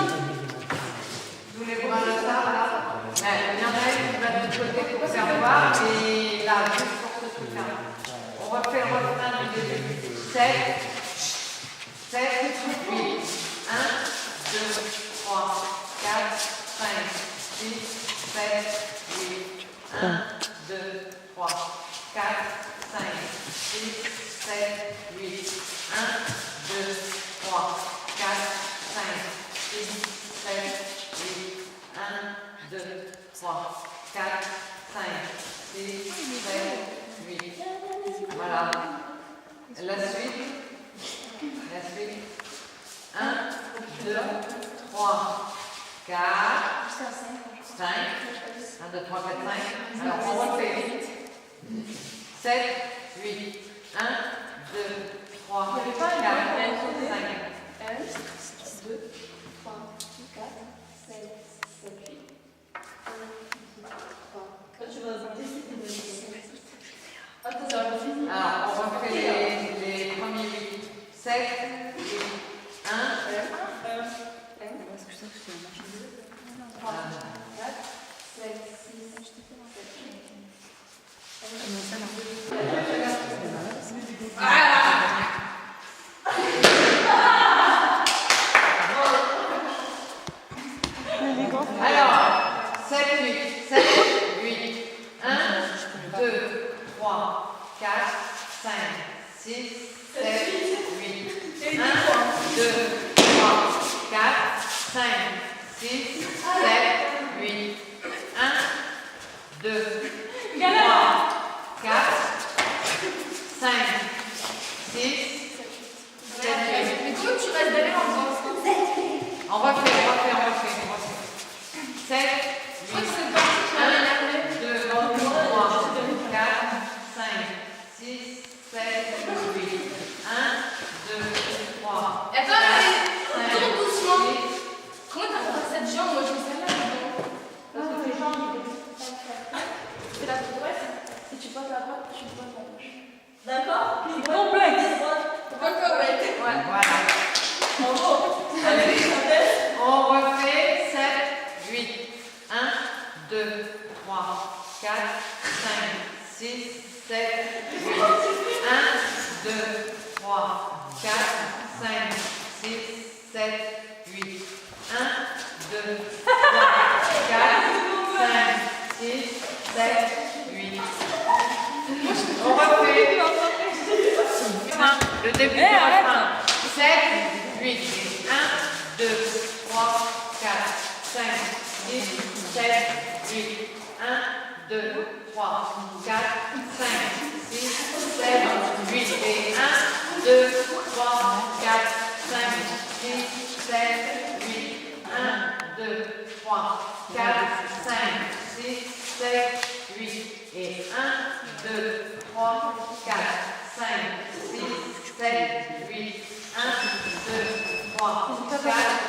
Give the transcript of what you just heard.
Tous les bras de sable là. Il y en a une qui va de l'autre côté pour faire voir et là, juste pour ce truc-là. On refait le refrain du début. 7, 7, 8. 1, 2, 3, 4, 5, 6, 7, 8. 1, 2, 3, 4, 5, 6, 7, 8. 1, 2, 3, 4, 5, 6, 7, 8. 1, 2, 3, 4, 5, 6, 7, 8. Voilà. La suite. 1, 2, 3, 4, 5. 1, 2, 3, 4, 5. Alors on refait vite. 7, 8. 1, 2, 3, 4, 5. 1, 2, 3, 4, 5, 7, 8. 1, 2, 3. Quand tu vas alors, on refait les premiers 8. 7, 8. 1, 3, 4, 5, 6, alors, 7, 8, 7, 8, 1, 2, 3, 4, 5, 6, 7, 8, 1, 2, 3, 4, 5, 6, 7, 8, 1, 2, 3, 4, 5, 6, 7, 8. Mais comment tu restes derrière en faisant ça? On refait. 7, 8, 1, 2, 3, 4, 5, 6, 7, 8. 1, 2, 3. Attends, tourne doucement. Comment t'as fait cette jambe? Moi je fais celle-là. Parce que tes jambes, c'est la droite. Si tu passes la droite, tu passes la gauche. D'accord? C'est complexe. C'est pas complexe. Ouais, voilà. Bravo. Allez, on refait 7, 8. 1, 2, 3, 4, 5, 6, 7, 8. 1, 2, 3, 4, 5, 6, 7, 8. 1, 2, 3, 4, 5, 6, 7, 8. On refait. Le début du refrain. 7, 8. 1, 2, 3, 4, 5, 6, 7, 8. 1, 2, 3, 4, 5, 6, 7, 8. Et 1, 2, 3, 4, 5, 6, 7, 8. 1, 2, 3, 4, 5, 6, 7, 8. Et 1, 2, 3, 4, 5, 6, 7, 8. 1, 2, 3, 4,